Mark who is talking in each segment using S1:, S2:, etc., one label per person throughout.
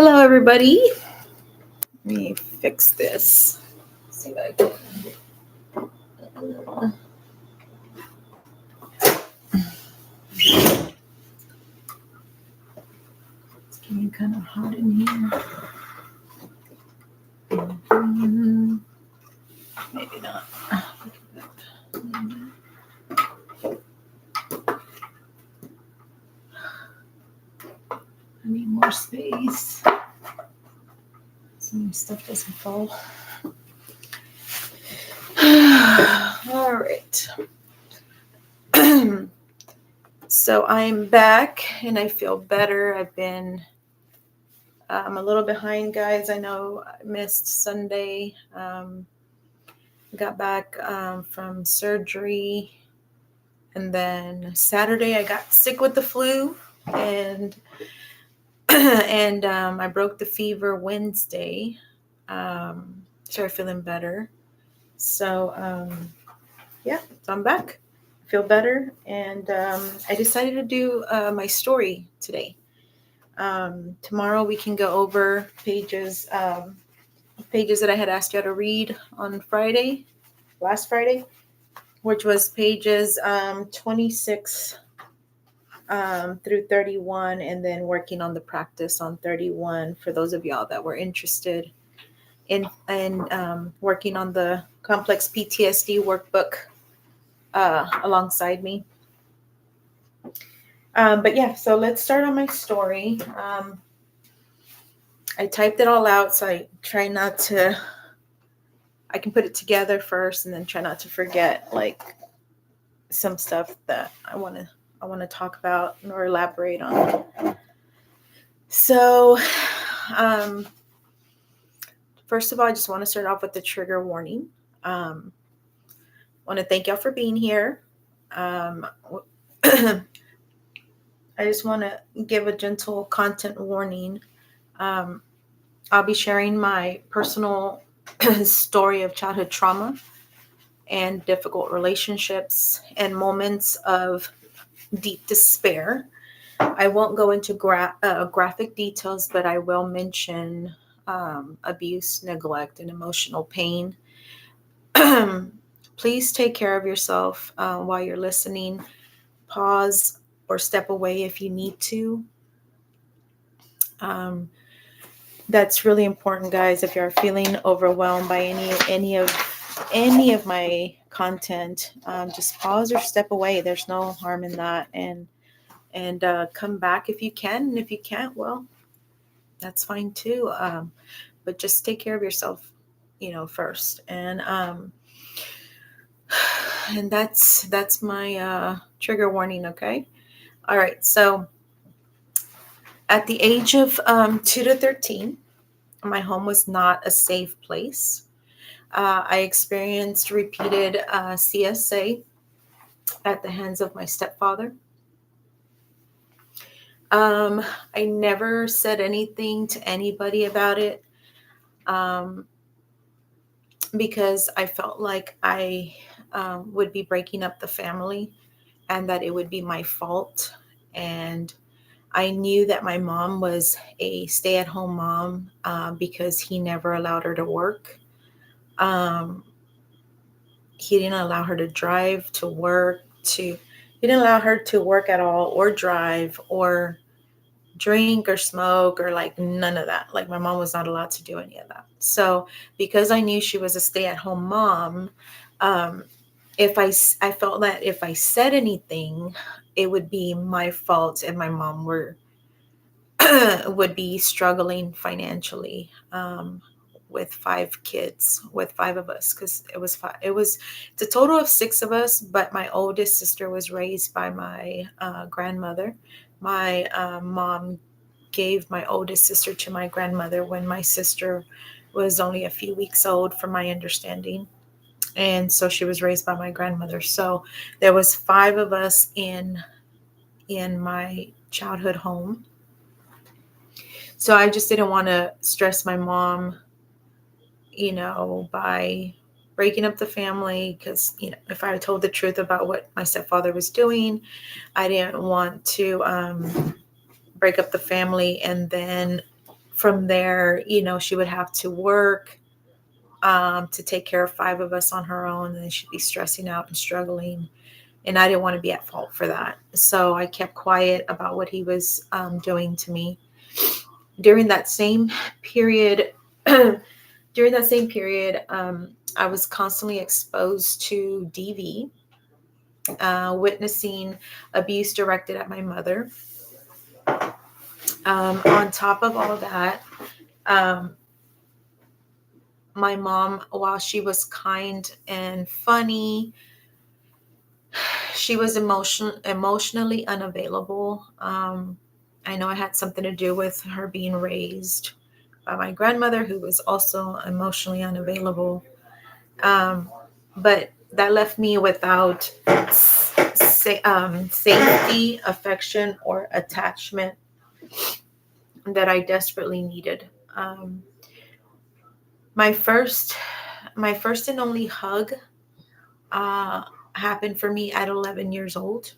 S1: Hello, everybody. Let me fix this. See if I can. It's getting kind of hot in here. Maybe not. I need more space so my stuff doesn't fall. All right. So I'm back and I feel better. I've been I'm a little behind, guys. I know I missed Sunday. Got back from surgery, and then Saturday I got sick with the flu, and I broke the fever Wednesday. Started feeling better. So so I'm back. I feel better, and I decided to do my story today. Tomorrow we can go over pages that I had asked you to read on last Friday, which was pages 26 through 31, and then working on the practice on 31 for those of y'all that were interested in working on the complex PTSD workbook alongside me. But yeah, so let's start on my story. I typed it all out, so I try not to. I can put it together first, and then try not to forget like some stuff that I want to talk about or elaborate on. So, first of all, I just want to start off with the trigger warning. I want to thank y'all for being here. I just want to give a gentle content warning. I'll be sharing my personal story of childhood trauma and difficult relationships and moments of deep despair. I won't go into graphic details, but I will mention abuse, neglect, and emotional pain. Please take care of yourself while you're listening. Pause or step away if you need to. That's really important, guys. If you're feeling overwhelmed by any of my content, just pause or step away. There's no harm in that, and come back if you can. And if you can't, well, that's fine too. But just take care of yourself, first. And that's my trigger warning. Okay. All right. So at the age of 2 to 13, my home was not a safe place. I experienced repeated CSA at the hands of my stepfather. I never said anything to anybody about it because I felt like I would be breaking up the family and that it would be my fault. And I knew that my mom was a stay-at-home mom because he never allowed her to work. He didn't allow her to drive to work. He didn't allow her to work at all, or drive, or drink, or smoke, or like none of that. Like my mom was not allowed to do any of that. So because I knew she was a stay-at-home mom, I felt that if I said anything, it would be my fault, and my mom would be struggling financially with 5 kids, with 5 of us, because it's a total of 6 of us, but my oldest sister was raised by my grandmother. My mom gave my oldest sister to my grandmother when my sister was only a few weeks old, from my understanding. And so she was raised by my grandmother. So there was 5 of us in my childhood home. So I just didn't want to stress my mom, by breaking up the family, because, if I told the truth about what my stepfather was doing, I didn't want to break up the family and then from there, she would have to work to take care of 5 of us on her own, and then she'd be stressing out and struggling. And I didn't want to be at fault for that. So I kept quiet about what he was doing to me. During that same period, I was constantly exposed to DV, witnessing abuse directed at my mother. On top of all that, um, my mom, while she was kind and funny, she was emotionally unavailable. I know it had something to do with her being raised by my grandmother, who was also emotionally unavailable. Um, but that left me without safety, affection, or attachment that I desperately needed. Um, my first, my first and only hug uh, happened for me at 11 years old.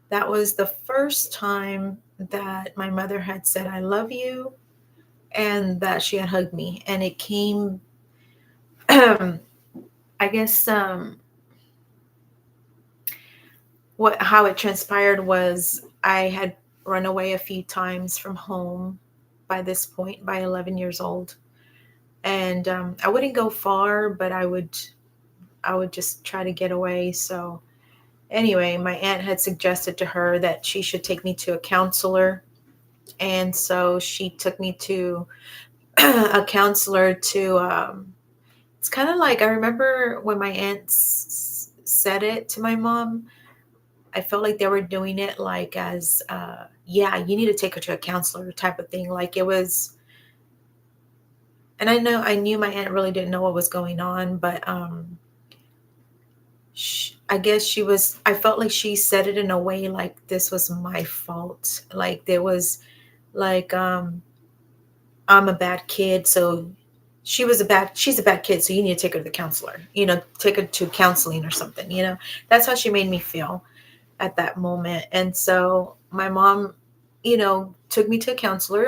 S1: That was the first time that my mother had said, "I love you," and that she had hugged me. And it came, I guess, how it transpired was I had run away a few times from home by this point, by 11 years old. And I wouldn't go far, but I would just try to get away. So anyway, my aunt had suggested to her that she should take me to a counselor. And so she took me to a counselor to, it's kind of like, I remember when my aunt said it to my mom, I felt like they were doing it like as, yeah, you need to take her to a counselor type of thing. Like it was, and I knew my aunt really didn't know what was going on, but I guess I felt like she said it in a way like this was my fault. Like there was, like, I'm a bad kid, so she's a bad kid, so you need to take her to the counselor, take her to counseling or something, That's how she made me feel at that moment. And so my mom, took me to a counselor,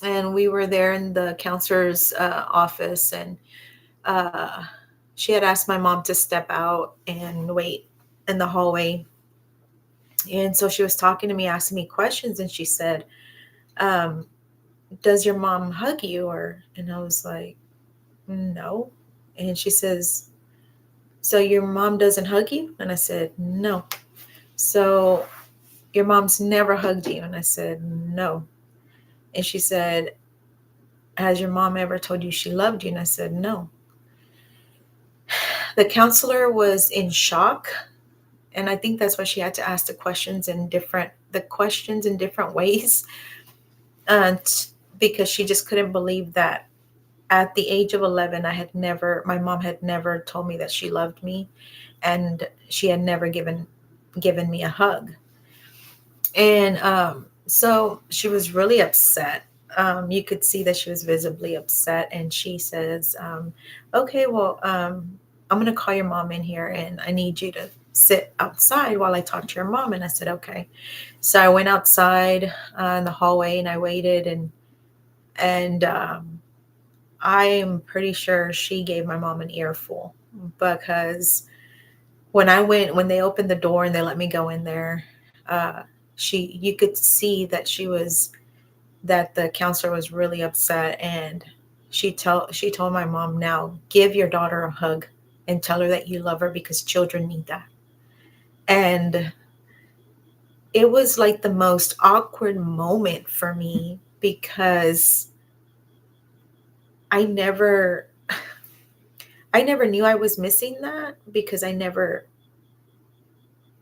S1: and we were there in the counselor's office, and uh, she had asked my mom to step out and wait in the hallway. And so she was talking to me, asking me questions, and she said, um, "Does your mom hug you?" And I was like, "No." And she says, "So your mom doesn't hug you?" And I said, "No." "So your mom's never hugged you?" And I said, "No." And she said, "Has your mom ever told you she loved you?" And I said, "No." The counselor was in shock. And I think that's why she had to ask the questions in different ways. And because she just couldn't believe that at the age of 11, my mom had never told me that she loved me, and she had never given me a hug. And so she was really upset. You could see that she was visibly upset. And she says, "Okay, well, I'm going to call your mom in here, and I need you to sit outside while I talk to your mom." And I said, "Okay." So I went outside in the hallway, and I waited, and I am pretty sure she gave my mom an earful, because when they opened the door and they let me go in there, uh, you could see that the counselor was really upset. And she told my mom, "Now give your daughter a hug and tell her that you love her, because children need that." And it was like the most awkward moment for me, because I never I never knew I was missing that, because I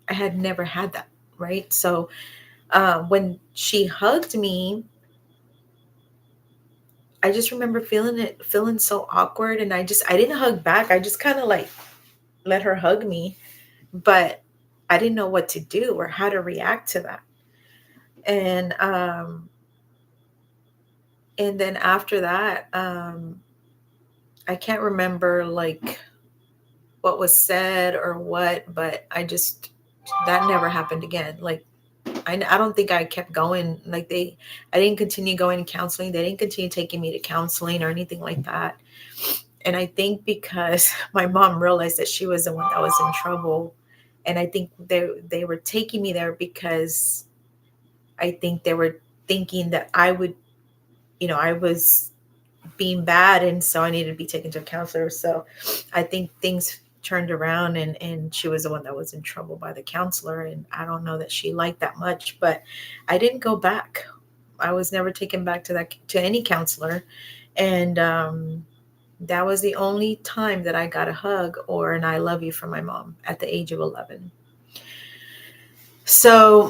S1: had never had that, right? So when she hugged me, I just remember feeling so awkward, and I didn't hug back. I just kind of like let her hug me, but I didn't know what to do or how to react to that. And and then after that, I can't remember like what was said or what, but that never happened again. Like I don't think I kept going. Like I didn't continue going to counseling. They didn't continue taking me to counseling or anything like that. And I think because my mom realized that she was the one that was in trouble. And I think they were taking me there because I think they were thinking that I would, I was being bad, and so I needed to be taken to a counselor. So I think things turned around, and she was the one that was in trouble by the counselor. And I don't know that she liked that much, but I didn't go back. I was never taken back to any counselor. And that was the only time that I got a hug or an I love you from my mom at the age of 11. So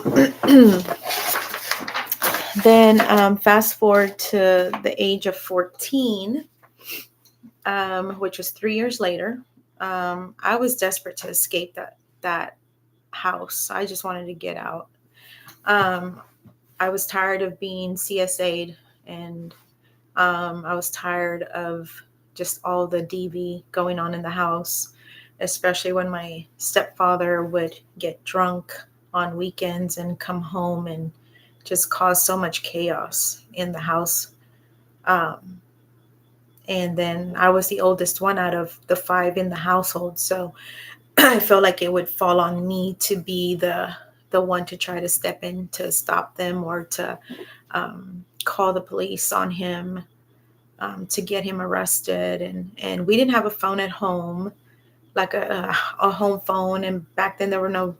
S1: then fast forward to the age of 14, which was 3 years later. I was desperate to escape that house. I just wanted to get out. I was tired of being CSA'd, and I was tired of just all the DV going on in the house, especially when my stepfather would get drunk on weekends and come home and just cause so much chaos in the house. And then I was the oldest one out of the 5 in the household. So I felt like it would fall on me to be the one to try to step in to stop them, or to call the police on him, to get him arrested. And we didn't have a phone at home, like a home phone. And back then there were no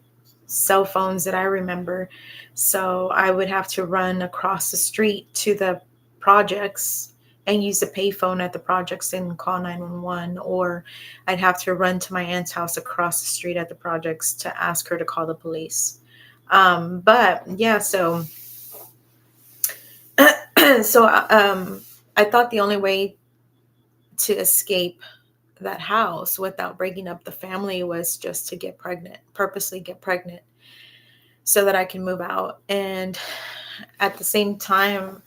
S1: cell phones that I remember. So I would have to run across the street to the projects and use the payphone at the projects and call 911, or I'd have to run to my aunt's house across the street at the projects to ask her to call the police. But yeah, so I thought the only way to escape that house without breaking up the family was just to get pregnant, purposely get pregnant, so that I can move out. And at the same time,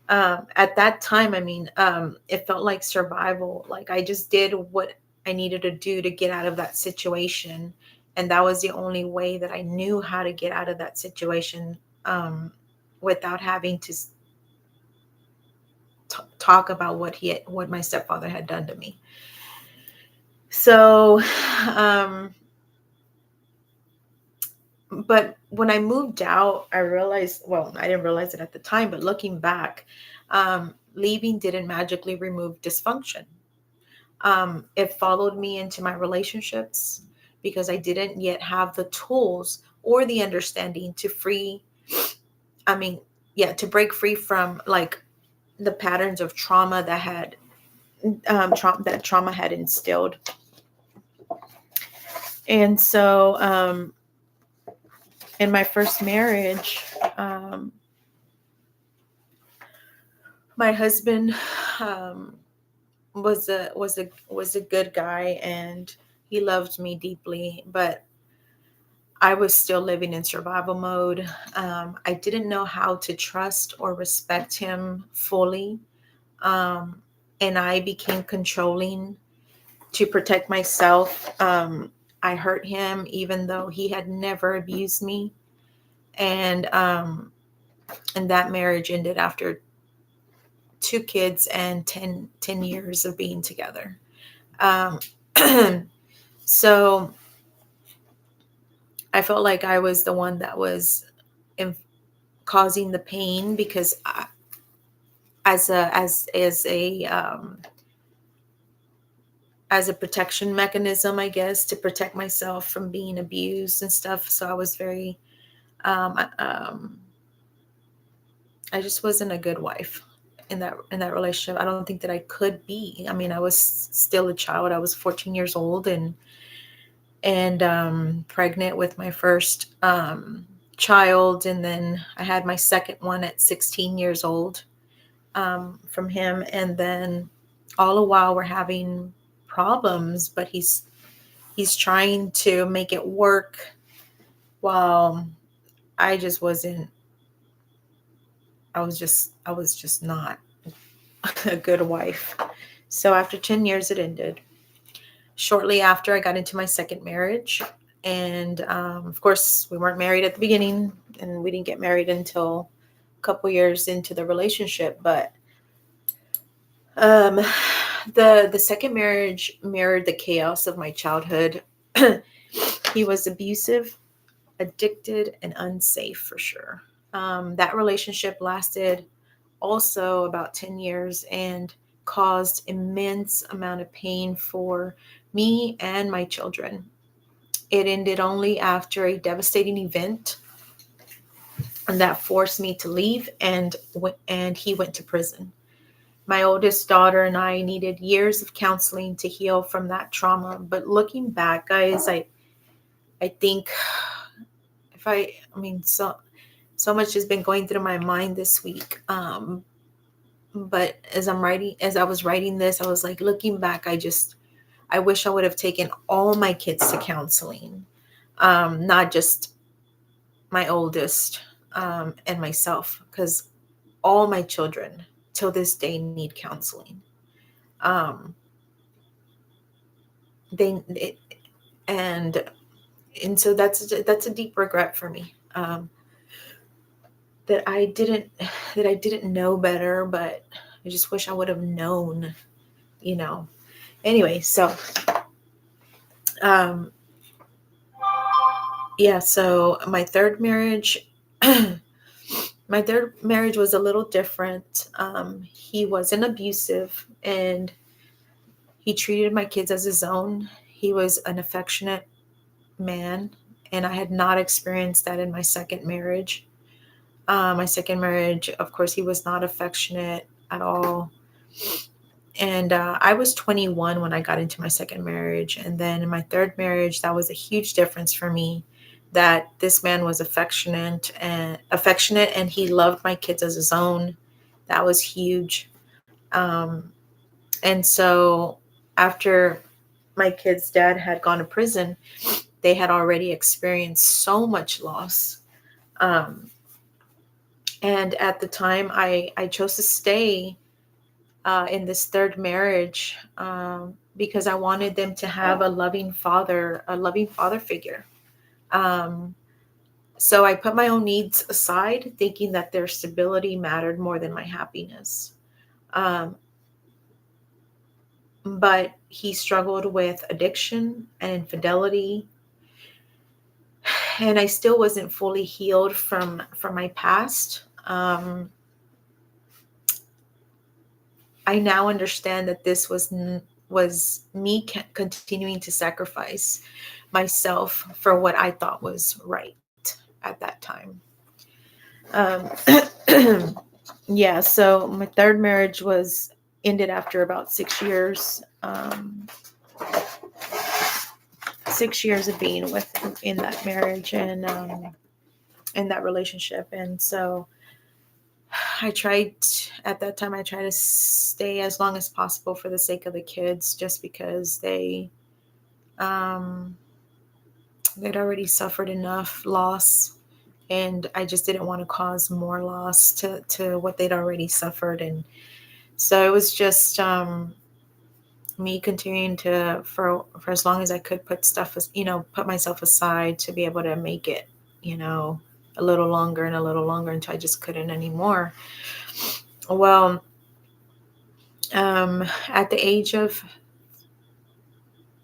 S1: at that time, it felt like survival. Like I just did what I needed to do to get out of that situation. And that was the only way that I knew how to get out of that situation, without having to talk about what my stepfather had done to me. So, but when I moved out, I realized, well, I didn't realize it at the time, but looking back, leaving didn't magically remove dysfunction. It followed me into my relationships because I didn't yet have the tools or the understanding to break free from like the patterns of trauma that trauma had instilled. And so, in my first marriage, my husband was a good guy, and he loved me deeply, but I was still living in survival mode. I didn't know how to trust or respect him fully, and I became controlling to protect myself. I hurt him even though he had never abused me. And that marriage ended after 2 kids and 10 years of being together. So I felt like I was the one that was causing the pain, because as a protection mechanism, I guess, to protect myself from being abused and stuff. So I was very, I just wasn't a good wife in that relationship. I don't think that I could be. I mean, I was still a child. I was 14 years old and pregnant with my first child, and then I had my second one at 16 years old from him. And then all the while we're having problems, but he's trying to make it work, while I just wasn't. I was just not a good wife. So after 10 years, it ended. Shortly after, I got into my second marriage. And of course, we weren't married at the beginning, and we didn't get married until a couple years into the relationship. But um, the second marriage mirrored the chaos of my childhood. He was abusive, addicted, and unsafe for sure. That relationship lasted also about 10 years and caused immense amount of pain for me and my children. It ended only after a devastating event, and that forced me to leave, and he went to prison. My oldest daughter and I needed years of counseling to heal from that trauma. But looking back, guys, I think if I mean, so much has been going through my mind this week. But as I was writing this, I was like, looking back, I wish I would have taken all my kids to counseling, not just my oldest, and myself, because all my children till this day need counseling. Um, they and so that's a deep regret for me, that I didn't know better, but I just wish I would have known, you know. Anyway, so um, yeah, so my third marriage. My third marriage was a little different. He wasn't abusive, and he treated my kids as his own. He was an affectionate man, and I had not experienced that in my second marriage. My second marriage, of course, he was not affectionate at all. And I was 21 when I got into my second marriage. And then in my third marriage, that was a huge difference for me, that this man was affectionate and he loved my kids as his own. That was huge. And so after my kids' dad had gone to prison, they had already experienced so much loss. Um, and at the time, I chose to stay in this third marriage, because I wanted them to have a loving father figure. Um, so I put my own needs aside, thinking that their stability mattered more than my happiness. Um, but he struggled with addiction and infidelity, and I still wasn't fully healed from my past. I now understand that this was me continuing to sacrifice myself for what I thought was right at that time. Um, yeah, so my third marriage was ended after about 6 years. 6 years of being in that marriage, and in that relationship, and so I tried at that time. I tried to stay as long as possible for the sake of the kids, just because um, they'd already suffered enough loss, and I just didn't want to cause more loss to what they'd already suffered. And so it was just me continuing to, for as long as I could, put myself aside to be able to make it, a little longer and a little longer, until I just couldn't anymore. Well, at the age of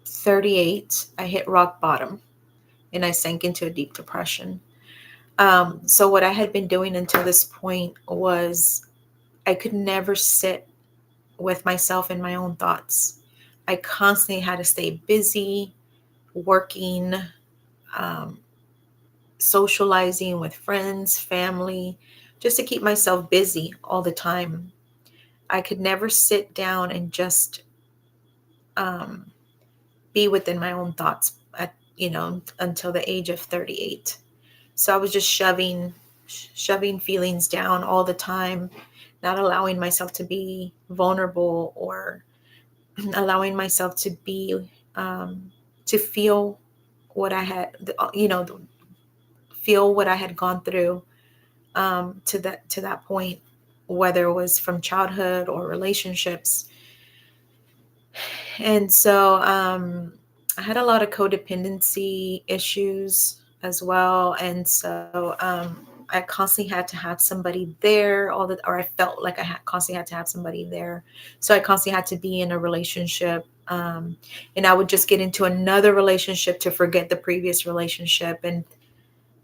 S1: 38, I hit rock bottom, and I sank into a deep depression. So what I had been doing until this point was, I could never sit with myself and my own thoughts. I constantly had to stay busy, working, um, socializing with friends, family, just to keep myself busy all the time. I could never sit down and just um, be within my own thoughts until the age of 38. So I was just shoving feelings down all the time, not allowing myself to be vulnerable, or allowing myself to be to feel what I had, feel what I had gone through, to that point, whether it was from childhood or relationships. And so I had a lot of codependency issues as well. And so I constantly had to have somebody there or I felt like constantly had to have somebody there. So I constantly had to be in a relationship. And I would just get into another relationship to forget the previous relationship. And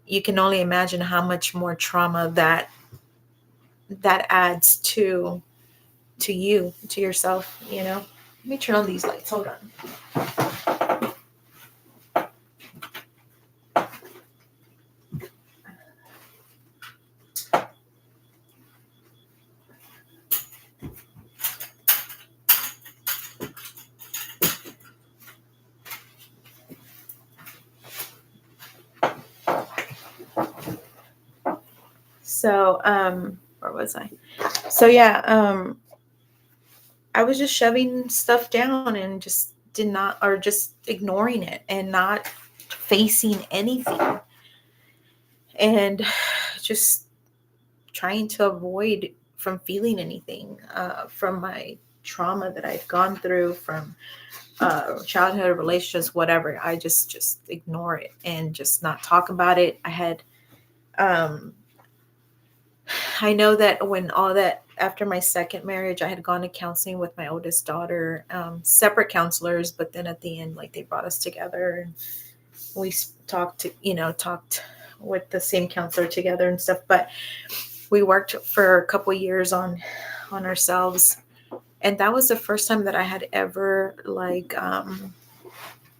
S1: you can only imagine how much more trauma that adds to you, to yourself, you know. Let me turn on these lights. Hold on. So, where was I? So yeah, I was just shoving stuff down and just just ignoring it and not facing anything, and just trying to avoid from feeling anything from my trauma that I've gone through from childhood relationships, whatever. I just ignore it and just not talk about it. Um, I know that when all that after my second marriage, I had gone to counseling with my oldest daughter, separate counselors, but then at the end, like they brought us together and we talked with the same counselor together and stuff. But we worked for a couple of years on ourselves, and that was the first time that I had ever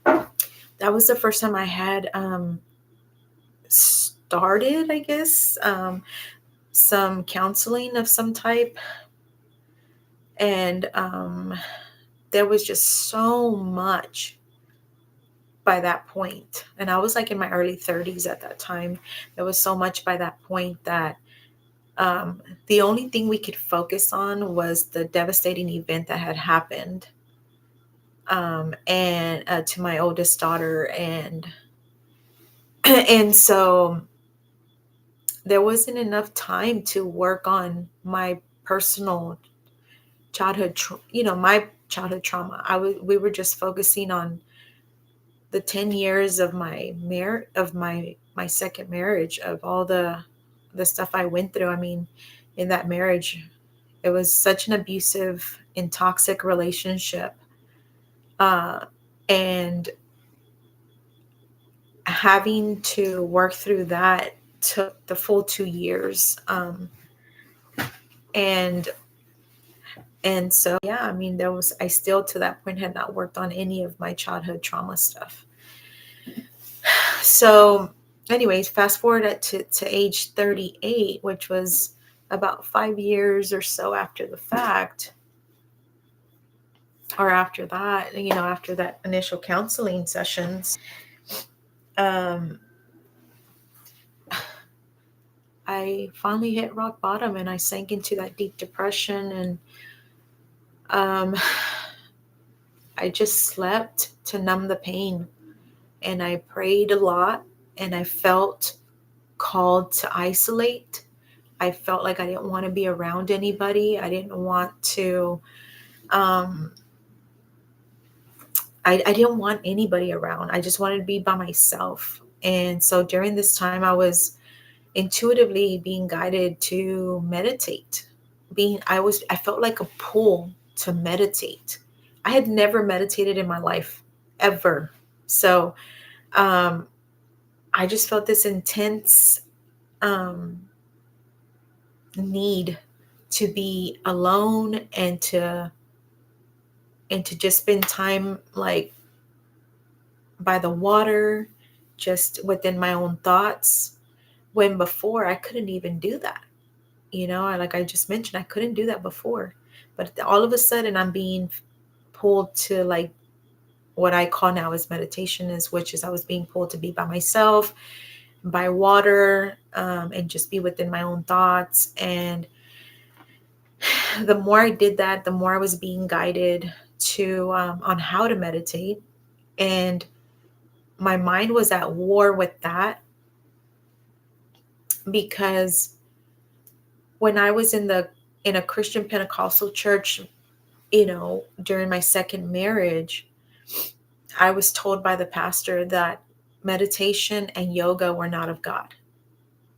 S1: that was the first time I had started, I guess, some counseling of some type. And there was just so much by that point. And I was like in my early 30s at that time. There was so much by that point that the only thing we could focus on was the devastating event that had happened, and to my oldest daughter. And and so there wasn't enough time to work on my personal my childhood trauma. We were just focusing on the 10 years of my second marriage, of all the stuff I went through. I mean, in that marriage, it was such an abusive and toxic relationship. And having to work through that took the full 2 years. And so, yeah, I mean, I still to that point had not worked on any of my childhood trauma stuff. So anyways, fast forward to age 38, which was about 5 years or so after the fact, or after that, after that initial counseling sessions, I finally hit rock bottom and I sank into that deep depression. And I just slept to numb the pain, and I prayed a lot, and I felt called to isolate. I felt like I didn't want to be around anybody. I didn't want to, I didn't want anybody around. I just wanted to be by myself. And so during this time, I was intuitively being guided to meditate. I felt like a pull to meditate. I had never meditated in my life, ever. So I just felt this intense need to be alone and to just spend time like by the water, just within my own thoughts, when before I couldn't even do that. Like I just mentioned, I couldn't do that before. But all of a sudden I'm being pulled to like what I call now as meditation, which is I was being pulled to be by myself, by water, and just be within my own thoughts. And the more I did that, the more I was being guided to on how to meditate. And my mind was at war with that, because when I was in a Christian Pentecostal church, during my second marriage, I was told by the pastor that meditation and yoga were not of God.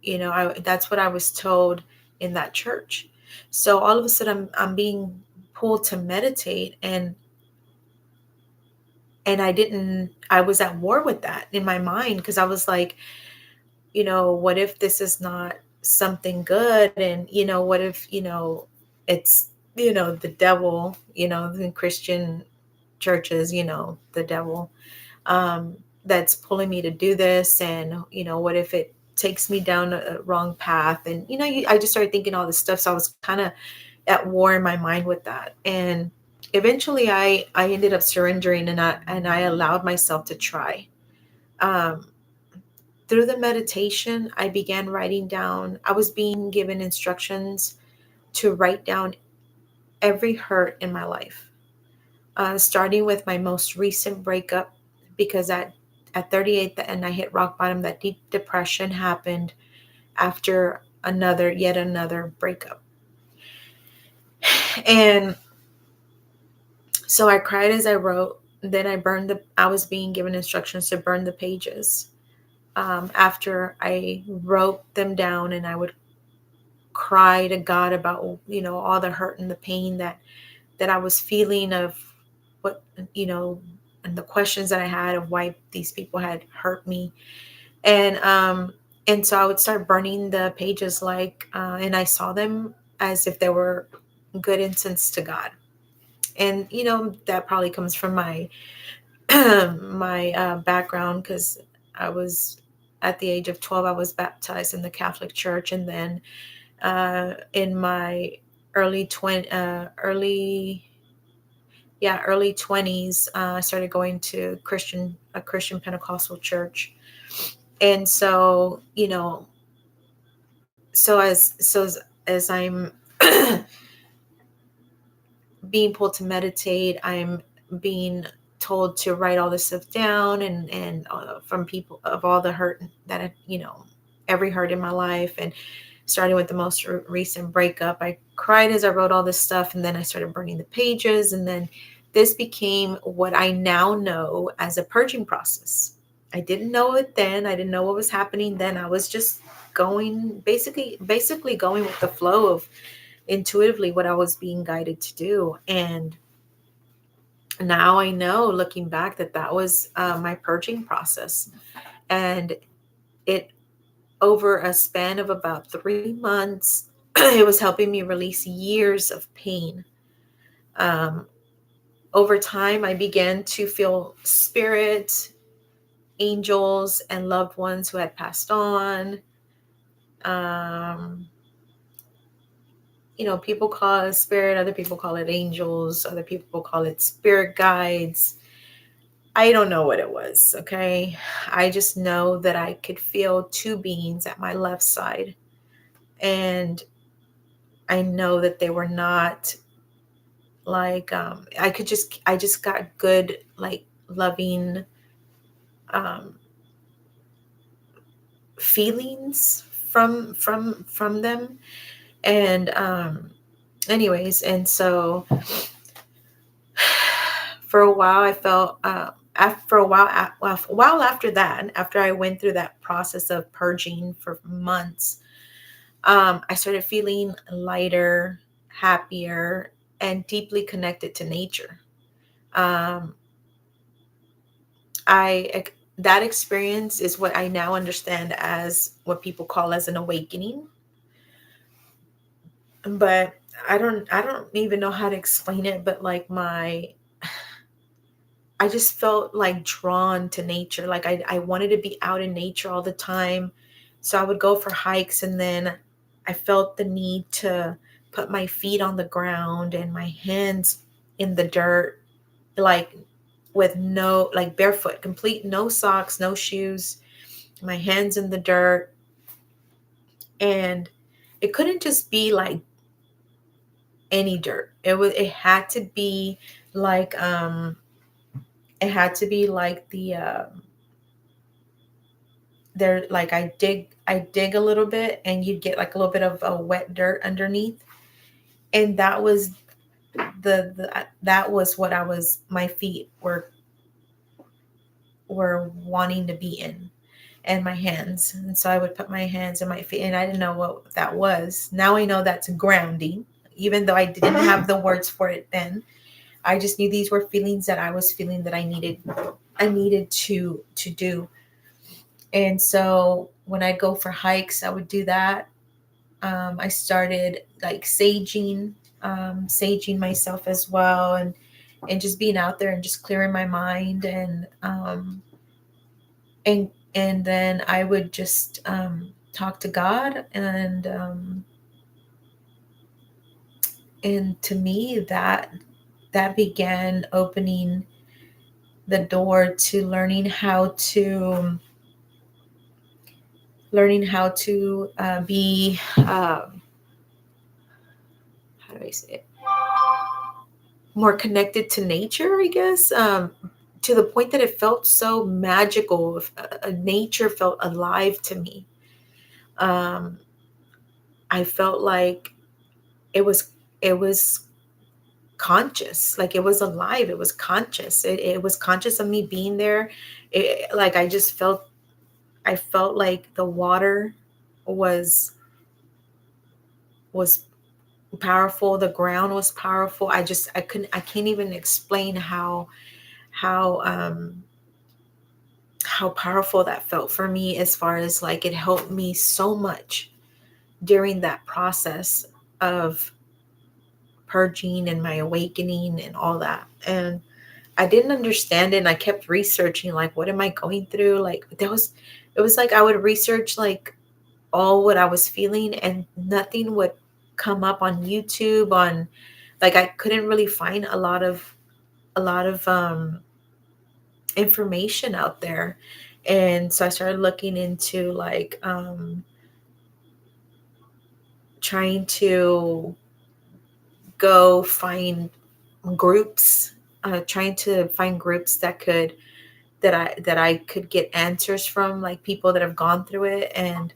S1: That's what I was told in that church. So all of a sudden I'm being pulled to meditate, and I was at war with that in my mind, because I was like, what if this is not something good? And, what if, it's, the devil, in Christian churches, the devil, that's pulling me to do this. And, what if it takes me down a wrong path? And, I just started thinking all this stuff. So I was kind of at war in my mind with that. And eventually I ended up surrendering, and I allowed myself to try. Um, Through the meditation, I began writing down, I was being given instructions to write down every hurt in my life, starting with my most recent breakup, because at 38, and I hit rock bottom, that deep depression happened after yet another breakup. And so I cried as I wrote. Then I was being given instructions to burn the pages. After I wrote them down, and I would cry to God about, all the hurt and the pain that I was feeling, of what, and the questions that I had of why these people had hurt me. And so I would start burning the pages, and I saw them as if they were good incense to God. And that probably comes from my my background, because I was, at the age of 12, I was baptized in the Catholic Church. And then in my early 20s, I started going to a Christian Pentecostal church. And so, as I'm being pulled to meditate, I'm being told to write all this stuff down, and from people, of all the hurt that every hurt in my life. And starting with the most recent breakup, I cried as I wrote all this stuff, and then I started burning the pages. And then this became what I now know as a purging process. I didn't know it then. I didn't know what was happening then. I was just basically going with the flow of intuitively what I was being guided to do. And now I know, looking back, that was my purging process. And it, over a span of about 3 months, it was helping me release years of pain. Over time, I began to feel spirit, angels, and loved ones who had passed on. People call it spirit, other people call it angels, other people call it spirit guides. I don't know what it was, okay? I just know that I could feel two beings at my left side. And I know that they were not I just got good, loving feelings from them. And anyways, and so for a while I felt after a while after that, after I went through that process of purging for months, I started feeling lighter, happier, and deeply connected to nature. um, that experience is what I now understand as what people call as an awakening. But I don't even know how to explain it, but I just felt drawn to nature. I wanted to be out in nature all the time. So I would go for hikes, and then I felt the need to put my feet on the ground and my hands in the dirt, like with no, barefoot, complete, no socks, no shoes, my hands in the dirt. And it couldn't just be any dirt. It had to be like the there I dig a little bit, and you'd get a little bit of wet dirt underneath. And that was that was what my feet were were wanting to be in, and my hands. And so I would put my hands in my feet, and I didn't know what that was. Now I know that's grounding, even though I didn't have the words for it then. I just knew these were feelings that I was feeling that I needed to do. And so when I go for hikes, I would do that. I started like saging myself as well, and just being out there and just clearing my mind, and then I would just talk to God, and to me that began opening the door to learning how to be how do I say it, more connected to nature, I guess, to the point that it felt so magical. Nature felt alive to me. Um, I felt like it was it was conscious, like it was alive. It was conscious. It was conscious of me being there. Like I felt like the water was powerful. The ground was powerful. I can't even explain how how powerful that felt for me, as far as like it helped me so much during that process of purging and my awakening and all that. And I didn't understand it, and I kept researching, like, what am I going through? Like, it was like I would research like all what I was feeling, and nothing would come up on YouTube, on like I couldn't really find a lot of information out there. And so I started looking into like trying to go find groups, trying to find groups that I could get answers from, like people that have gone through it. And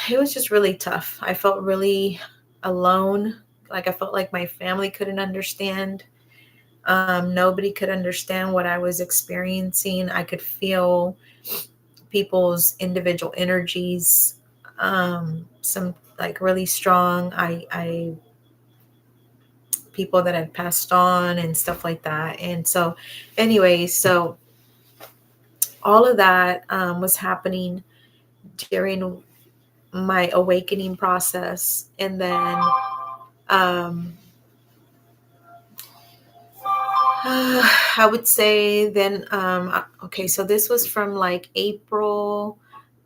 S1: it was just really tough. I felt really alone. Like I felt like my family couldn't understand. Nobody could understand what I was experiencing. I could feel people's individual energies, some like really strong. I people that had passed on and stuff like that. And so, anyway, so all of that was happening during my awakening process. And then um, I would say then, okay, so this was from like April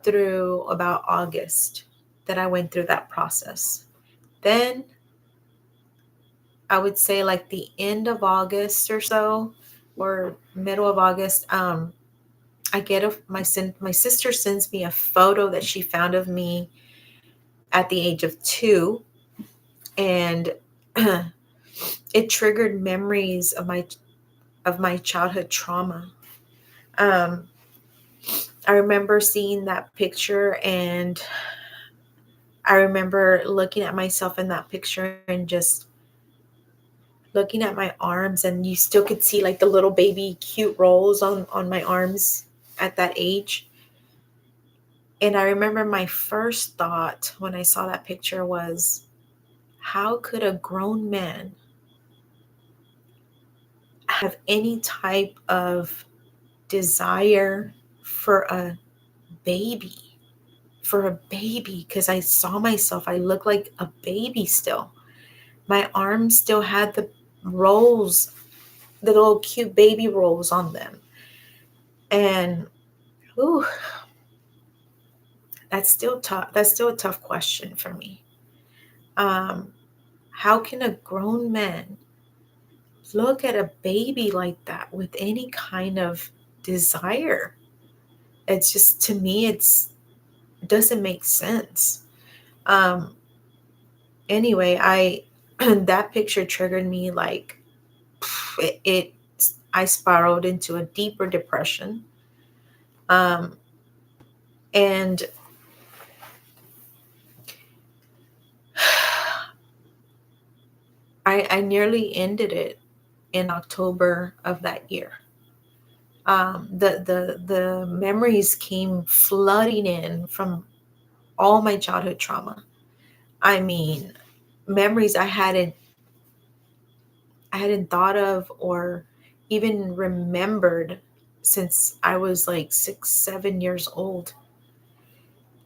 S1: through about August that I went through that process. Then I would say like the end of August or so, or middle of August, I get my sister sends me a photo that she found of me at the age of 2, and it triggered memories of my childhood trauma. Um, I remember seeing that picture, and I remember looking at myself in that picture and just looking at my arms, and you still could see like the little baby cute rolls on my arms at that age. And I remember my first thought when I saw that picture was, how could a grown man have any type of desire for a baby? For a baby, because I saw myself, I looked like a baby still. My arms still had the rolls, the little cute baby rolls on them. And ooh, that's still tough. That's still a tough question for me. Um, how can a grown man look at a baby like that with any kind of desire? It's just, to me, it doesn't make sense. Um, anyway, I that picture triggered me, like it I spiraled into a deeper depression. Um, and I nearly ended it in October of that year. The memories came flooding in from all my childhood trauma. I mean, memories I hadn't thought of or even remembered since I was like 6, 7 years old.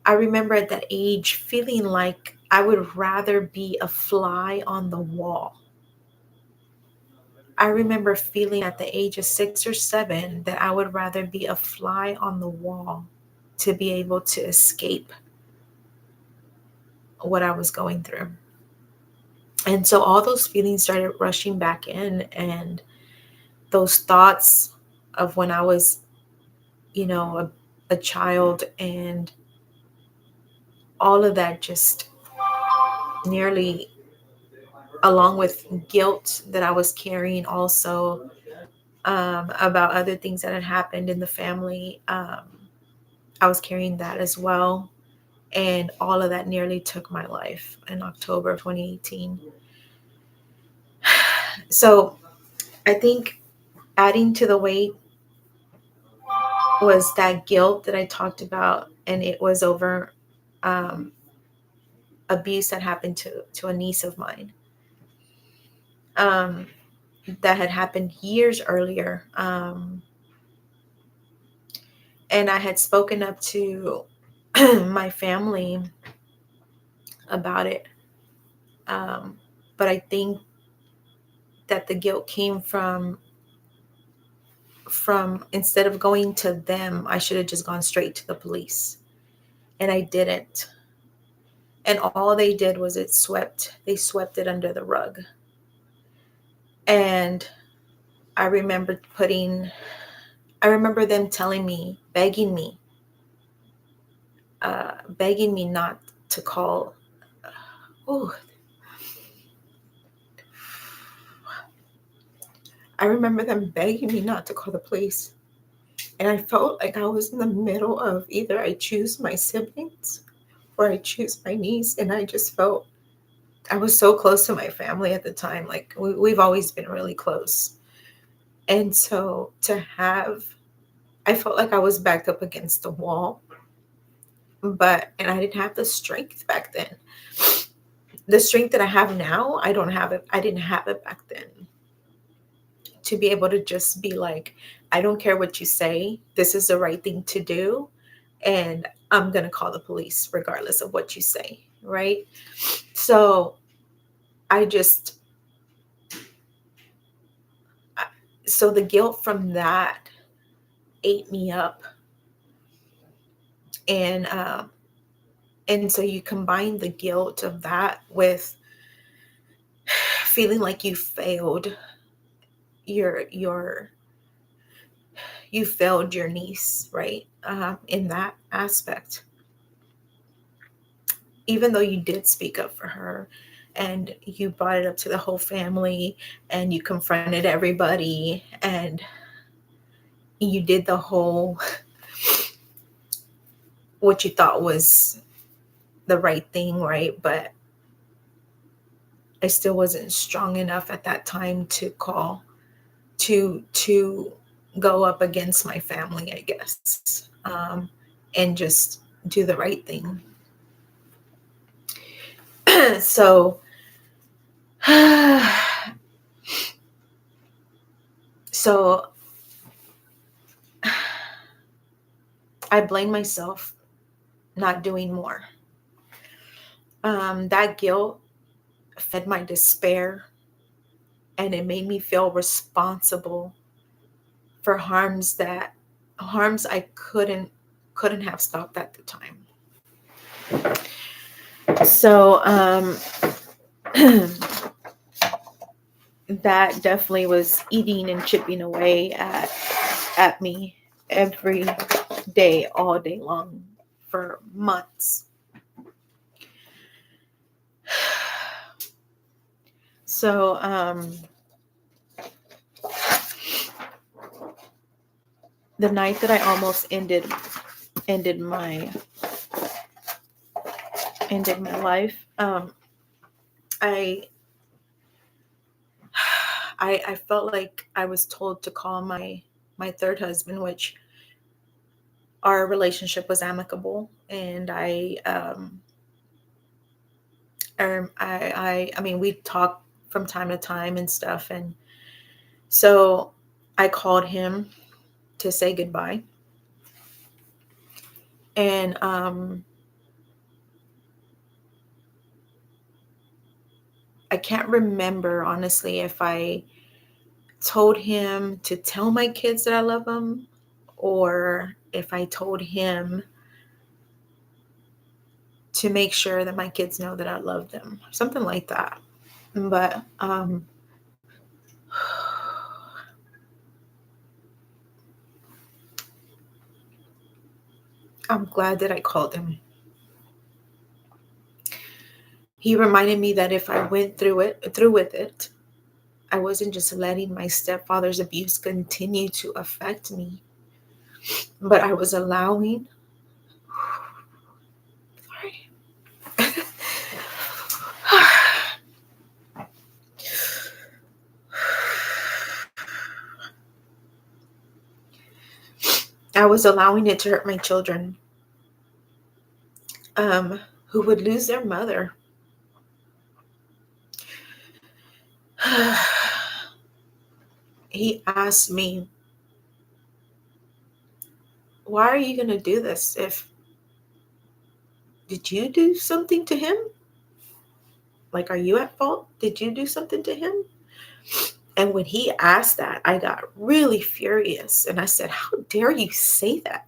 S1: I remember at that age feeling like I would rather be a fly on the wall. I remember feeling at the age of 6 or 7 that I would rather be a fly on the wall to be able to escape what I was going through. And so all those feelings started rushing back in, and those thoughts of when I was, a child, and all of that just nearly, along with guilt that I was carrying also, about other things that had happened in the family. I was carrying that as well. And all of that nearly took my life in October of 2018. So I think adding to the weight was that guilt that I talked about. And it was over um, abuse that happened to a niece of mine, um, that had happened years earlier. And I had spoken up to my family about it. Um, but I think that the guilt came from instead of going to them, I should have just gone straight to the police. And I didn't. And all they did was they swept it under the rug. And I remember I remember them telling me, begging me not to call. Oh, I remember them begging me not to call the police. And I felt like I was in the middle of either I choose my siblings or I choose my niece. And I just felt I was so close to my family at the time. Like we've always been really close. And so I felt like I was backed up against the wall, and I didn't have the strength back then. The strength that I have now, I don't have it. I didn't have it back then, to be able to just be like, I don't care what you say. This is the right thing to do. And I'm going to call the police regardless of what you say. Right. So I just, so the guilt from that ate me up. And so you combine the guilt of that with feeling like your you failed your niece, right? In that aspect, even though you did speak up for her and you brought it up to the whole family and you confronted everybody and you did the whole what you thought was the right thing, right? But I still wasn't strong enough at that time to go up against my family, I guess, and just do the right thing. So so I blame myself not doing more. That guilt fed my despair, and it made me feel responsible for harms I couldn't have stopped at the time. So that definitely was eating and chipping away at me every day, all day long, for months. So the night that I almost ended my life, I felt like I was told to call my my third husband, which our relationship was amicable, and I mean, we talk from time to time and stuff, and so I called him to say goodbye, and I can't remember honestly if I told him to tell my kids that I love them, or if I told him to make sure that my kids know that I love them, something like that. But I'm glad that I called him. He reminded me that if I went through with it, I wasn't just letting my stepfather's abuse continue to affect me, but I was allowing. Sorry. I was allowing it to hurt my children, who would lose their mother. He asked me, why are you going to do this? Did you do something to him? Like, are you at fault? Did you do something to him? And when he asked that, I got really furious. And I said, how dare you say that?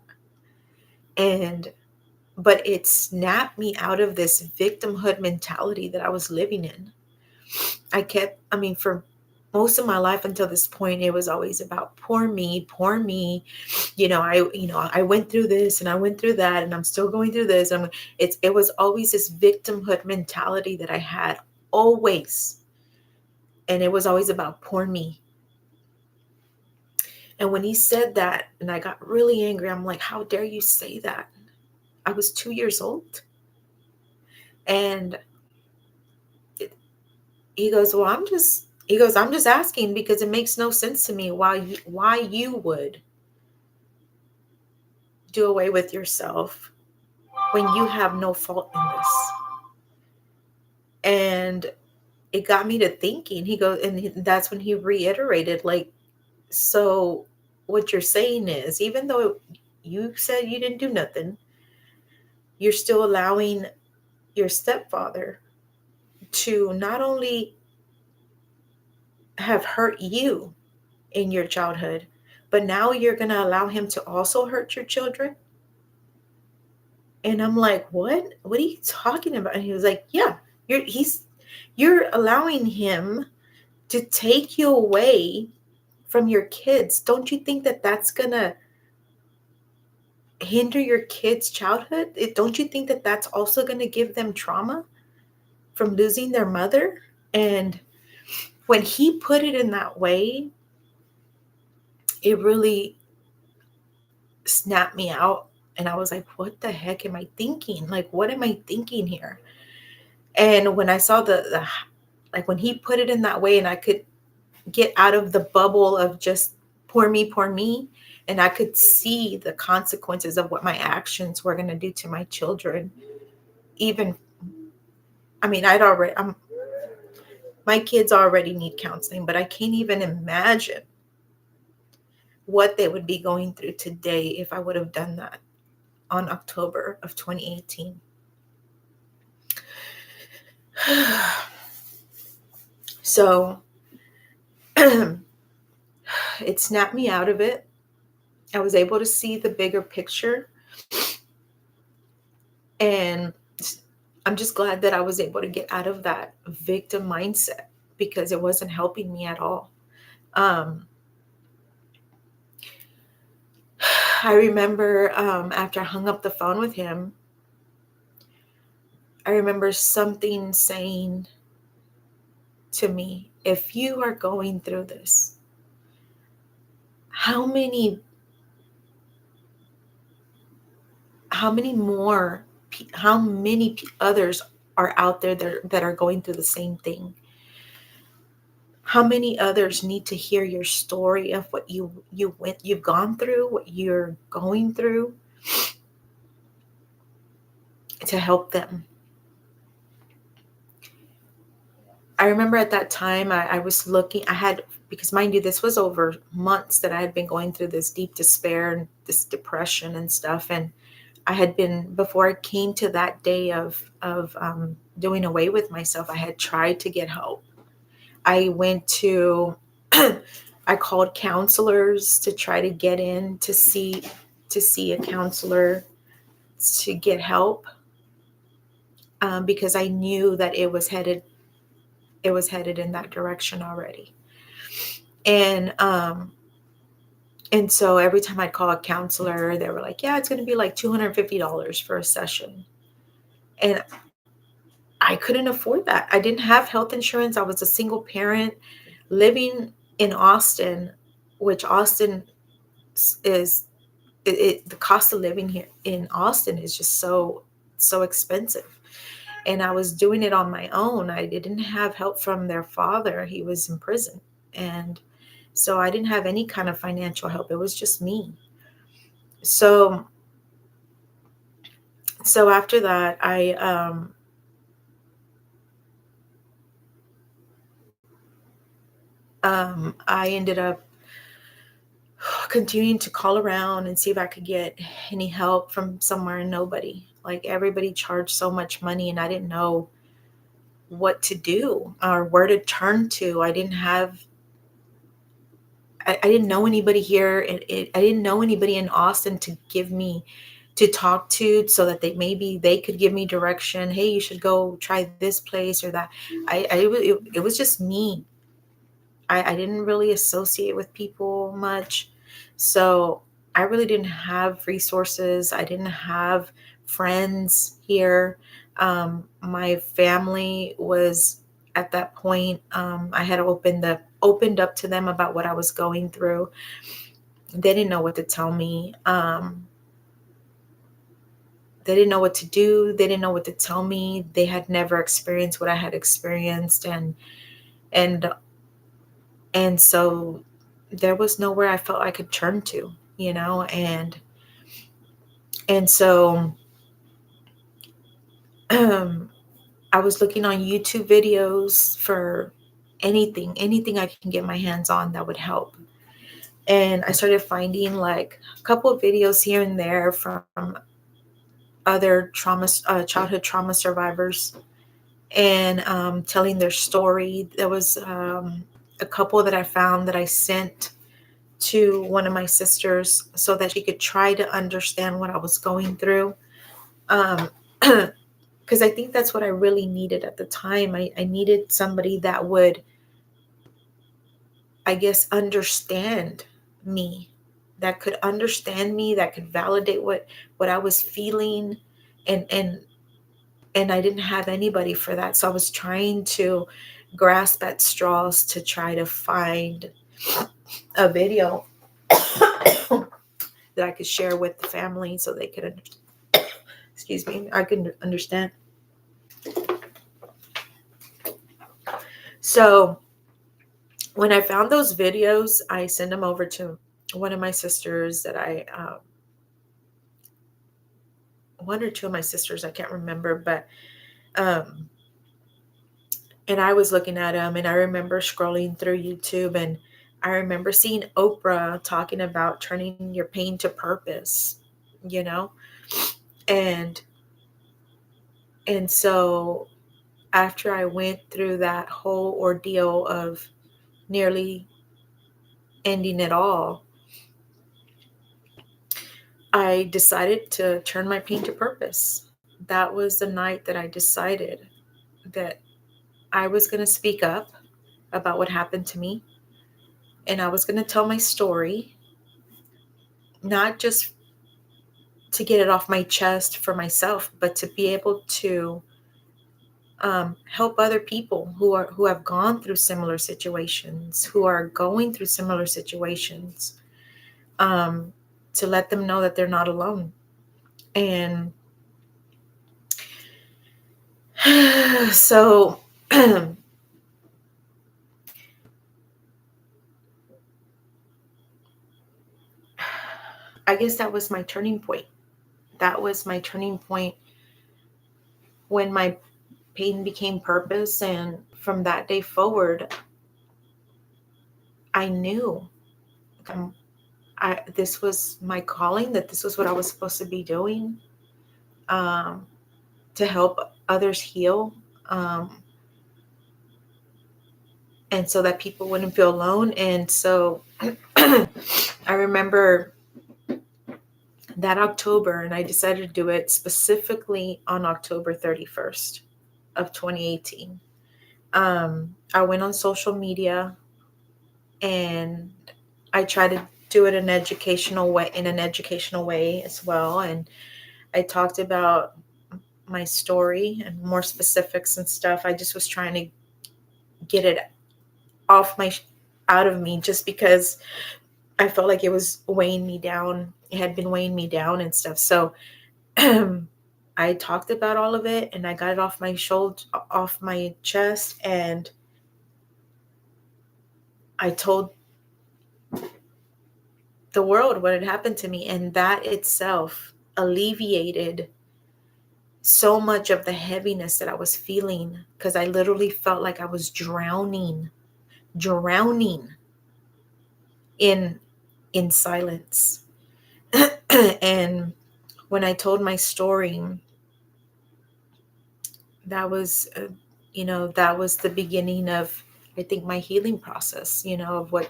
S1: But it snapped me out of this victimhood mentality that I was living in. For most of my life until this point, it was always about poor me, poor me. I went through this and I went through that, and I'm still going through this. It was always this victimhood mentality that I had, always. And it was always about poor me. And when he said that, and I got really angry, I'm like, how dare you say that? I was 2 years old. And he goes, well, I'm just asking because it makes no sense to me why you would do away with yourself when you have no fault in this. And it got me to thinking. He goes, and that's when he reiterated, like, so what you're saying is, even though you said you didn't do nothing, you're still allowing your stepfather to not only have hurt you in your childhood, but now you're going to allow him to also hurt your children. And I'm like, what are you talking about? And he was like, yeah, you're allowing him to take you away from your kids. Don't you think that that's going to hinder your kids' childhood? Don't you think that that's also going to give them trauma from losing their mother? And when he put it in that way, it really snapped me out. And I was like, what the heck am I thinking? Like, what am I thinking here? And when I saw like when he put it in that way, and I could get out of the bubble of just poor me, and I could see the consequences of what my actions were going to do to my children. My kids already need counseling, but I can't even imagine what they would be going through today if I would have done that on October of 2018. So it snapped me out of it. I was able to see the bigger picture. And I'm just glad that I was able to get out of that victim mindset, because it wasn't helping me at all. I remember after I hung up the phone with him, I remember something saying to me, if you are going through this, how many others are out there that are going through the same thing? How many others need to hear your story of what you've gone through, what you're going through, to help them? I remember at that time I was looking, because mind you, this was over months that I had been going through this deep despair and this depression and stuff. And I had been, before I came to that day of doing away with myself, I had tried to get help. I went to, I called counselors to try to get in to see a counselor to get help, because I knew that it was headed in that direction already. And so every time I'd call a counselor, they were like, yeah, it's going to be like $250 for a session. And I couldn't afford that. I didn't have health insurance. I was a single parent living in Austin, which Austin is, the cost of living here in Austin is just so expensive. And I was doing it on my own. I didn't have help from their father. He was in prison. And so I didn't have any kind of financial help. It was just me. So after that, I ended up continuing to call around and see if I could get any help from somewhere, and nobody. Like, everybody charged so much money, and I didn't know what to do or where to turn to. I didn't know anybody here. I didn't know anybody in Austin to talk to, so that maybe they could give me direction. Hey, you should go try this place or that. It was just me. I didn't really associate with people much. So I really didn't have resources. I didn't have friends here. My family was, at that point, I had opened up to them about what I was going through. They didn't know what to tell me. They didn't know what to do. They didn't know what to tell me. They had never experienced what I had experienced, and so there was nowhere I felt I could turn to, and so I was looking on YouTube videos for anything I can get my hands on that would help. And I started finding like a couple of videos here and there from other childhood trauma survivors, and telling their story. There was a couple that I found that I sent to one of my sisters so that she could try to understand what I was going through. Because I think that's what I really needed at the time. I needed somebody that would, I guess, understand me, that could understand me, that could validate what I was feeling. And I didn't have anybody for that. So I was trying to grasp at straws to try to find a video that I could share with the family so they could excuse me, I could understand. So when I found those videos, I sent them over to one of my sisters that one or two of my sisters, I can't remember, but and I was looking at them, and I remember scrolling through YouTube, and I remember seeing Oprah talking about turning your pain to purpose, you know? And so after I went through that whole ordeal of nearly ending it all, I decided to turn my pain to purpose. That was the night that I decided that I was going to speak up about what happened to me, and I was going to tell my story, not just to get it off my chest for myself, but to be able to help other people who have gone through similar situations, who are going through similar situations, to let them know that they're not alone. And so I guess that was my turning point. That was my turning point when my pain became purpose. And from that day forward, I knew this was my calling, that this was what I was supposed to be doing, to help others heal, and so that people wouldn't feel alone. And so I remember that October, and I decided to do it specifically on October 31st of 2018. I went on social media and I tried to do it in an educational way as well. And I talked about my story and more specifics and stuff. I just was trying to get it out of me, just because I felt like it was weighing me down. It had been weighing me down and stuff. So I talked about all of it and I got it off my chest, and I told the world what had happened to me, and that itself alleviated so much of the heaviness that I was feeling, because I literally felt like I was drowning in silence. And when I told my story, that was that was the beginning of, I think, my healing process, of what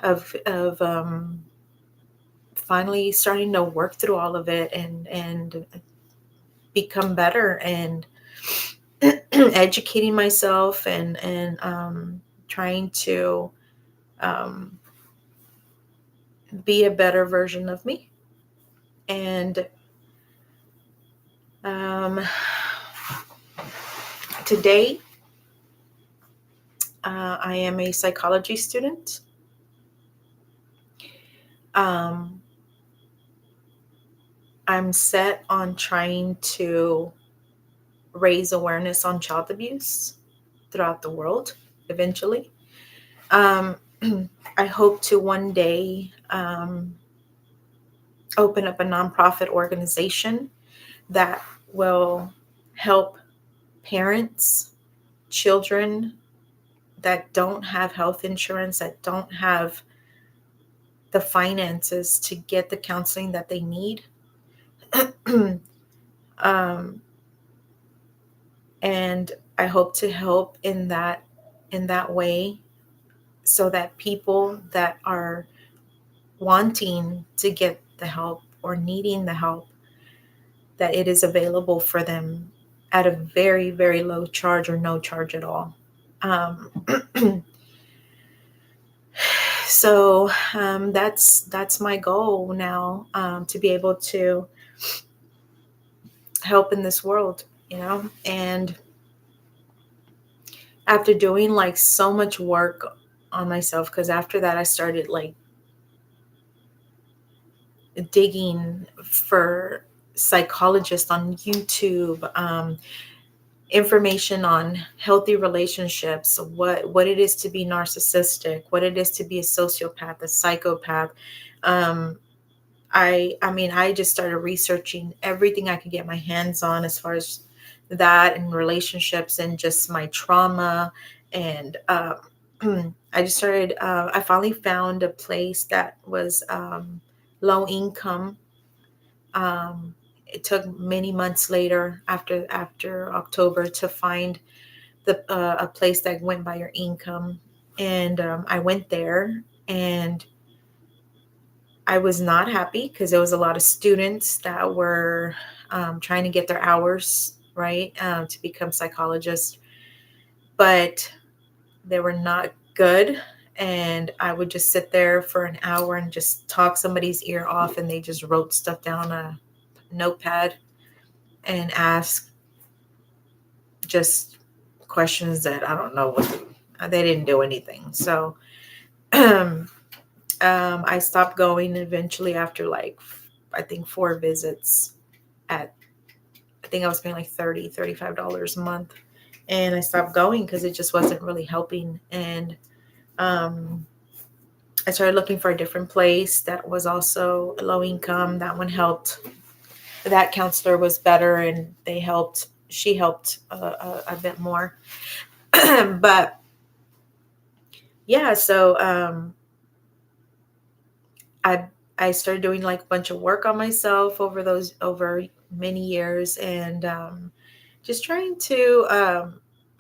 S1: of finally starting to work through all of it and become better, and educating myself and trying to be a better version of me. And today, I am a psychology student. I'm set on trying to raise awareness on child abuse throughout the world eventually. I hope to one day open up a nonprofit organization that will help parents, children that don't have health insurance, that don't have the finances to get the counseling that they need. And I hope to help in that way, so that people that are wanting to get the help or needing the help, that it is available for them at a very, very low charge or no charge at all. So that's my goal now, to be able to help in this world, and after doing like so much work on myself, because after that I started like digging for psychologists on YouTube, information on healthy relationships, what it is to be narcissistic, what it is to be a sociopath, a psychopath. I just started researching everything I could get my hands on as far as that and relationships and just my trauma. And I just started, I finally found a place that was low income. It took many months later after October to find a place that went by your income. And I went there, and I was not happy because there was a lot of students that were trying to get their hours right, to become psychologists, but they were not good. And I would just sit there for an hour and just talk somebody's ear off, and they just wrote stuff down on a notepad and ask just questions that I don't know they didn't do anything. So I stopped going eventually after like, I think 4 visits I think I was paying like $35 a month, and I stopped going because it just wasn't really helping. And I started looking for a different place that was also low income. That one helped. That counselor was better, and she helped a bit more. But yeah, so I I started doing like a bunch of work on myself over many years, and just trying to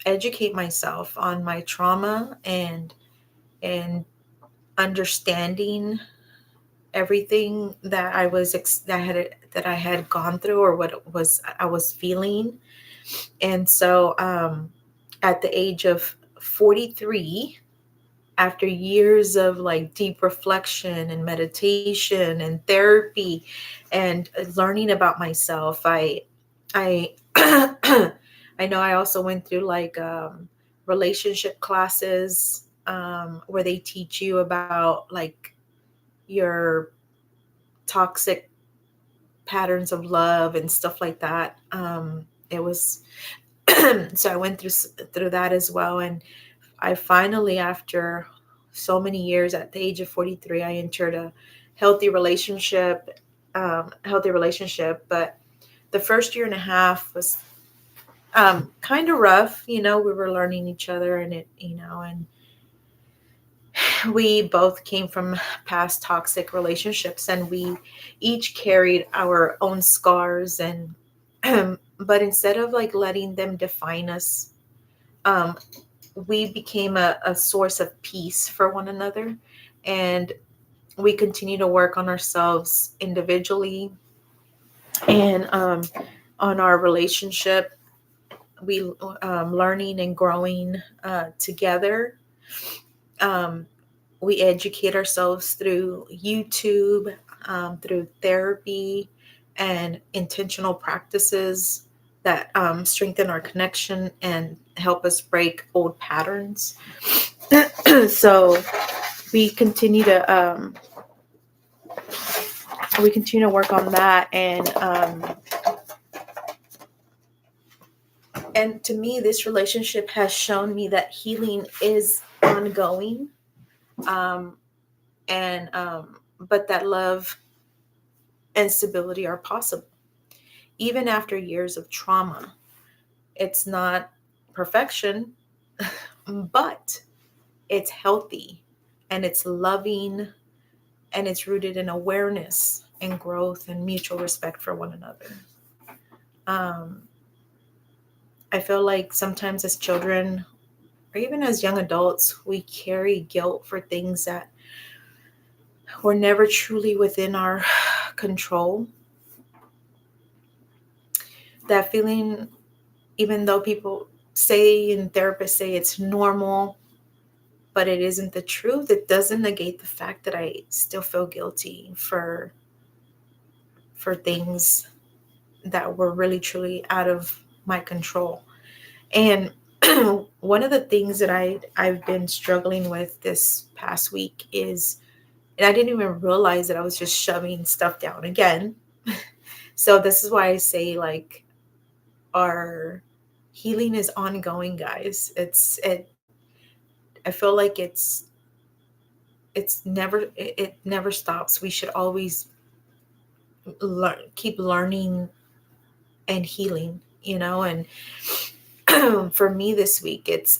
S1: educate myself on my trauma and understanding everything that that I had gone through, or what it was I was feeling. And so at the age of 43, after years of like deep reflection and meditation and therapy and learning about myself, I I know I also went through like relationship classes where they teach you about like your toxic patterns of love and stuff like that. It was so I went through that as well, and I finally, after so many years, at the age of 43, I entered a healthy relationship. Healthy relationship, but the first year and a half was kind of rough. You know, we were learning each other, and and we both came from past toxic relationships, and we each carried our own scars. And but instead of like letting them define us, um, we became a source of peace for one another. And we continue to work on ourselves individually and on our relationship. We learning and growing together. um, we educate ourselves through YouTube, through therapy and intentional practices that strengthen our connection and help us break old patterns. So we continue to work on that, and to me, this relationship has shown me that healing is ongoing, um, and but that love and stability are possible even after years of trauma. It's not perfection, but it's healthy, and it's loving, and it's rooted in awareness and growth and mutual respect for one another. Um, I feel like sometimes as children, or even as young adults, we carry guilt for things that were never truly within our control. That feeling, even though people say and therapists say it's normal, but it isn't the truth, it doesn't negate the fact that I still feel guilty for things that were really truly out of my control. And one of the things that I've been struggling with this past week is, and I didn't even realize that I was just shoving stuff down again. So this is why I say like our healing is ongoing, guys. I feel like it never stops. We should always keep learning and healing, and for me this week, it's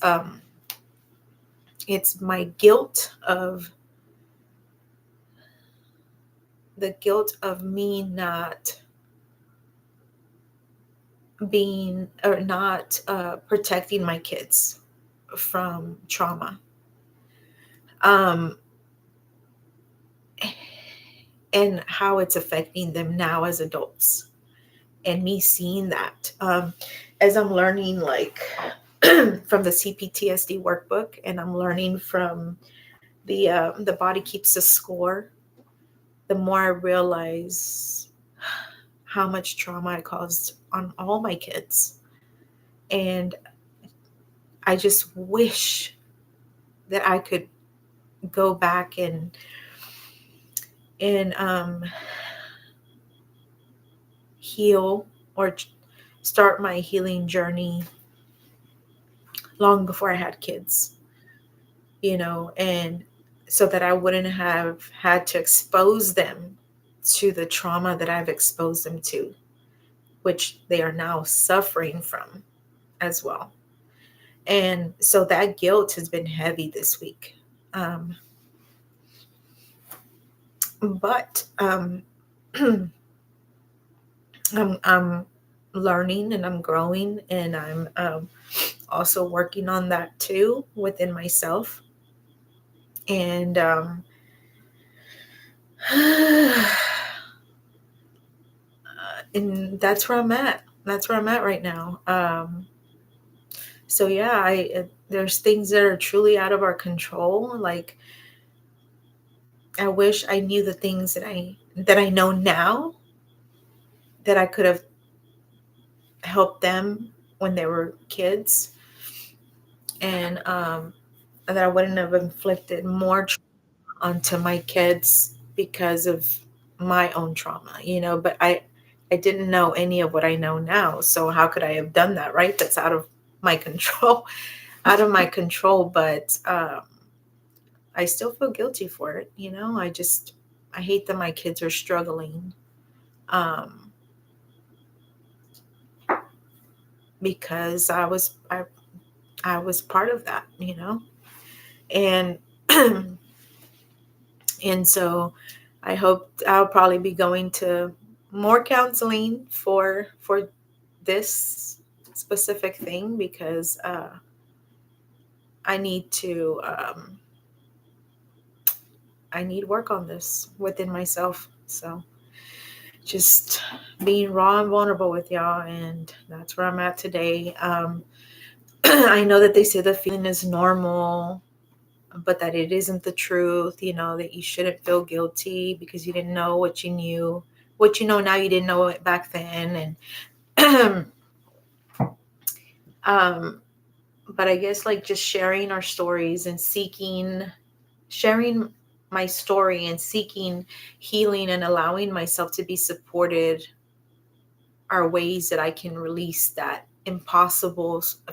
S1: my guilt of me not being, or not protecting my kids from trauma, um, and how it's affecting them now as adults, and me seeing that as I'm learning, like from the CPTSD workbook, and I'm learning from the body keeps a score. The more I realize how much trauma I caused on all my kids, and I just wish that I could go back and heal, or start my healing journey long before I had kids, and so that I wouldn't have had to expose them to the trauma that I've exposed them to, which they are now suffering from as well. And so that guilt has been heavy this week. But I'm learning and I'm growing, and I'm also working on that too within myself. And and that's where I'm at. That's where I'm at right now. So yeah, there's things that are truly out of our control. Like, I wish I knew the things that I know now, that I could have helped them when they were kids, and that I wouldn't have inflicted more trauma onto my kids because of my own trauma, but I didn't know any of what I know now. So how could I have done that, right? That's out of my control, out of my control. But I still feel guilty for it. I hate that my kids are struggling, because I was part of that, and and so I hope I'll probably be going to more counseling for this specific thing, because I need to I need work on this within myself. So just being raw and vulnerable with y'all, and that's where I'm at today. I know that they say the feeling is normal, but that it isn't the truth, that you shouldn't feel guilty because you didn't know what you knew. What you know now, you didn't know it back then. And but I guess, like, just sharing our stories and sharing my story and seeking healing and allowing myself to be supported are ways that I can release that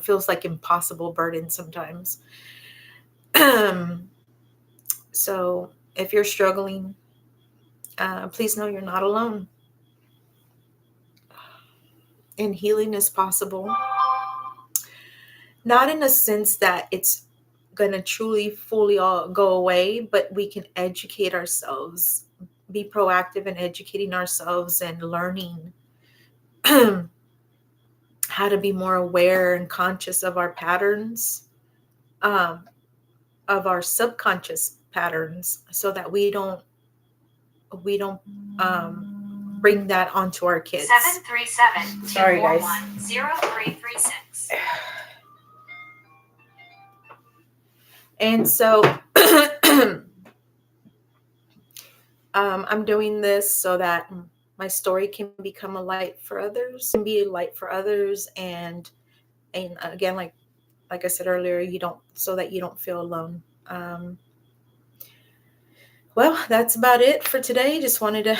S1: feels like impossible burden sometimes. So if you're struggling, please know you're not alone. And healing is possible. Not in a sense that it's going to truly, fully all go away, but we can educate ourselves, be proactive in educating ourselves and learning how to be more aware and conscious of our patterns, of our subconscious patterns, so that we don't bring that onto our kids.
S2: 737.
S1: Sorry, guys.
S2: 0336.
S1: And so I'm doing this so that my story can become a light for others, and again, like I said earlier, so that you don't feel alone. Well, that's about it for today. Just wanted to